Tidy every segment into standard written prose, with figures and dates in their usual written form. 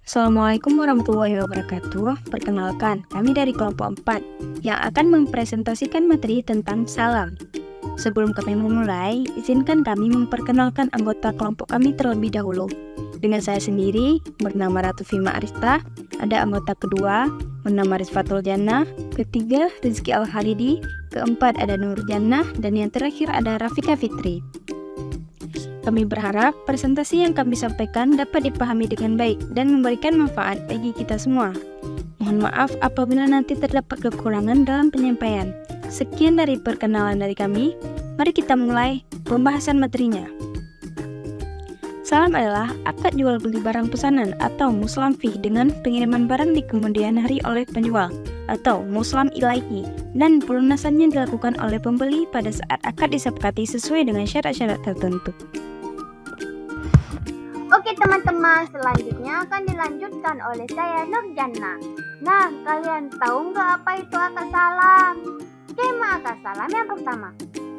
Assalamualaikum warahmatullahi wabarakatuh. Perkenalkan, kami dari kelompok 4 yang akan mempresentasikan materi tentang salam. Sebelum kami memulai, izinkan kami memperkenalkan anggota kelompok kami terlebih dahulu. Dengan saya sendiri, bernama Ratu Fima Arista, ada anggota kedua, bernama Rizfatul Jannah, ketiga Rizky Al-Halidi, keempat ada Nur Jannah, dan yang terakhir ada Rafika Fitri. Kami berharap presentasi yang kami sampaikan dapat dipahami dengan baik dan memberikan manfaat bagi kita semua. Mohon maaf apabila nanti terdapat kekurangan dalam penyampaian. Sekian dari perkenalan dari kami. Mari kita mulai pembahasan materinya. Salam adalah akad jual beli barang pesanan atau muslam fih dengan pengiriman barang di kemudian hari oleh penjual atau muslam ilaihi, dan pelunasannya dilakukan oleh pembeli pada saat akad disepakati sesuai dengan syarat-syarat tertentu. Oke teman-teman, selanjutnya akan dilanjutkan oleh saya Nur Jannah. Nah, kalian tahu nggak apa itu akad salam? Skema akad salam yang pertama,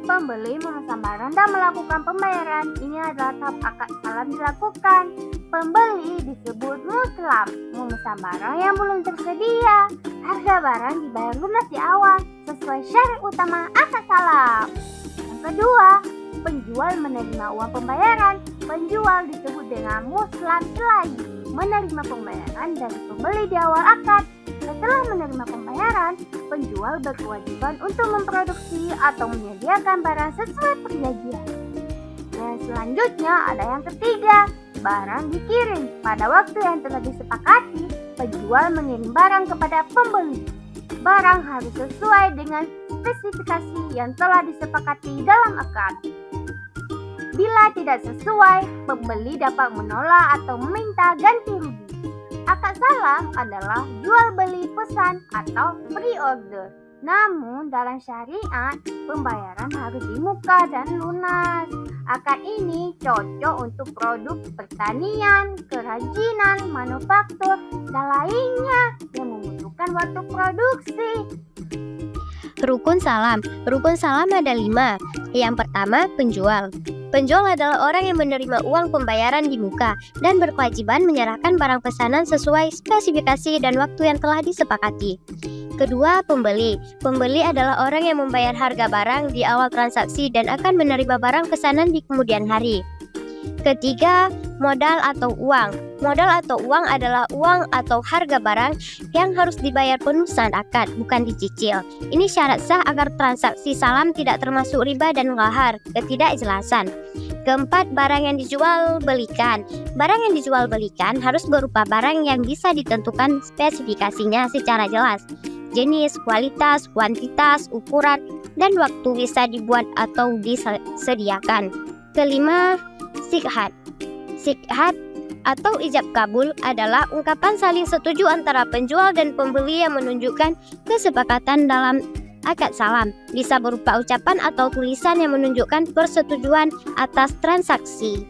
pembeli memesan barang dan melakukan pembayaran. Ini adalah tahap akad salam dilakukan. Pembeli disebut muslam, memesan barang yang belum tersedia. Harga barang dibayar lunas di awal sesuai syarat utama akad salam. Yang kedua, penjual menerima uang pembayaran. Penjual disebut dengan muslam ilaihi, menerima pembayaran dari pembeli di awal akad. Setelah menerima pembayaran, penjual berkewajiban untuk memproduksi atau menyediakan barang sesuai perjanjian. Dan selanjutnya ada yang ketiga, barang dikirim. Pada waktu yang telah disepakati, penjual mengirim barang kepada pembeli. Barang harus sesuai dengan spesifikasi yang telah disepakati dalam akad. Bila tidak sesuai, pembeli dapat menolak atau meminta ganti rugi. Akad salam adalah jual beli pesan atau pre-order. Namun dalam syariat, pembayaran harus di muka dan lunas. Akad ini cocok untuk produk pertanian, kerajinan, manufaktur, dan lainnya yang membutuhkan waktu produksi. Rukun salam ada 5. Yang pertama, penjual. Penjual adalah orang yang menerima uang pembayaran di muka dan berkewajiban menyerahkan barang pesanan sesuai spesifikasi dan waktu yang telah disepakati. Kedua, pembeli. Pembeli adalah orang yang membayar harga barang di awal transaksi dan akan menerima barang pesanan di kemudian hari. Ketiga, modal atau uang. Modal atau uang adalah uang atau harga barang yang harus dibayar penuh saat akad, bukan dicicil. Ini syarat sah agar transaksi salam tidak termasuk riba dan ghahar, ketidakjelasan. Keempat, barang yang dijual belikan. Barang yang dijual belikan harus berupa barang yang bisa ditentukan spesifikasinya secara jelas. Jenis, kualitas, kuantitas, ukuran, dan waktu bisa dibuat atau disediakan. Kelima, sikhat. Sikhat atau ijab kabul adalah ungkapan saling setuju antara penjual dan pembeli yang menunjukkan kesepakatan dalam akad salam. Bisa berupa ucapan atau tulisan yang menunjukkan persetujuan atas transaksi.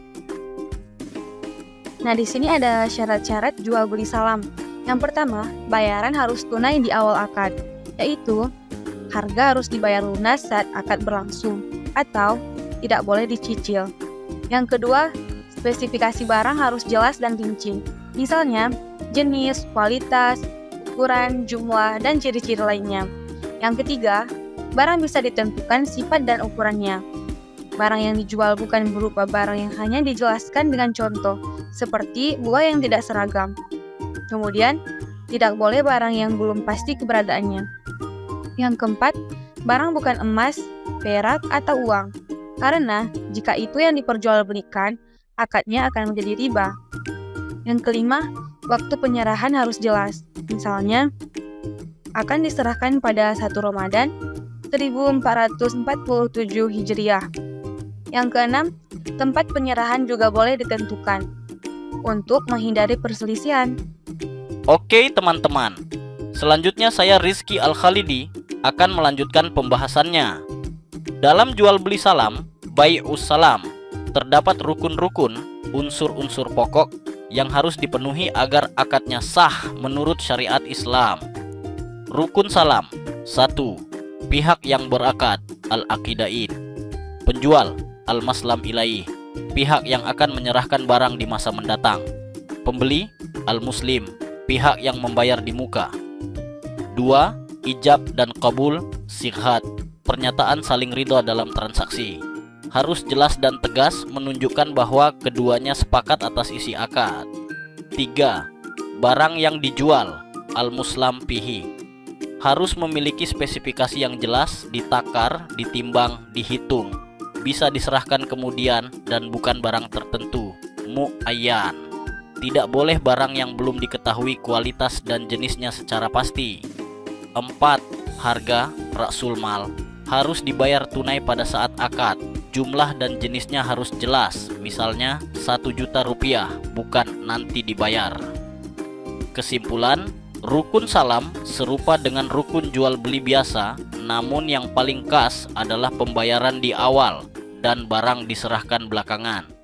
Nah, di sini ada syarat-syarat jual beli salam. Yang pertama, bayaran harus tunai di awal akad, yaitu harga harus dibayar lunas saat akad berlangsung atau tidak boleh dicicil. Yang kedua, spesifikasi barang harus jelas dan rinci. Misalnya, jenis, kualitas, ukuran, jumlah, dan ciri-ciri lainnya. Yang ketiga, barang bisa ditentukan sifat dan ukurannya. Barang yang dijual bukan berupa barang yang hanya dijelaskan dengan contoh, seperti buah yang tidak seragam. Kemudian, tidak boleh barang yang belum pasti keberadaannya. Yang keempat, barang bukan emas, perak, atau uang. Karena jika itu yang diperjualbelikan, akadnya akan menjadi riba. Yang kelima, waktu penyerahan harus jelas. Misalnya, akan diserahkan pada 1 Ramadan 1447 Hijriah. Yang keenam, tempat penyerahan juga boleh ditentukan untuk menghindari perselisihan. Oke teman-teman, selanjutnya saya Rizky Al-Khalidi akan melanjutkan pembahasannya. Dalam jual beli salam, bai'us salam, terdapat rukun-rukun, unsur-unsur pokok yang harus dipenuhi agar akadnya sah menurut syariat Islam. Rukun salam. 1. Pihak yang berakad, al-aqidain. Penjual, al-maslam ilaih, pihak yang akan menyerahkan barang di masa mendatang. Pembeli, al-muslim, pihak yang membayar di muka. 2. Ijab dan qabul, sighat, pernyataan saling ridho dalam transaksi. Harus jelas dan tegas menunjukkan bahwa keduanya sepakat atas isi akad. 3. Barang yang dijual, al-muslam pihi, harus memiliki spesifikasi yang jelas, ditakar, ditimbang, dihitung, bisa diserahkan kemudian dan bukan barang tertentu, muayyan. Tidak boleh barang yang belum diketahui kualitas dan jenisnya secara pasti. 4. Harga, raksul mal, harus dibayar tunai pada saat akad. Jumlah dan jenisnya harus jelas, misalnya 1 juta rupiah, bukan nanti dibayar. Kesimpulan, rukun salam serupa dengan rukun jual beli biasa, namun yang paling khas adalah pembayaran di awal dan barang diserahkan belakangan.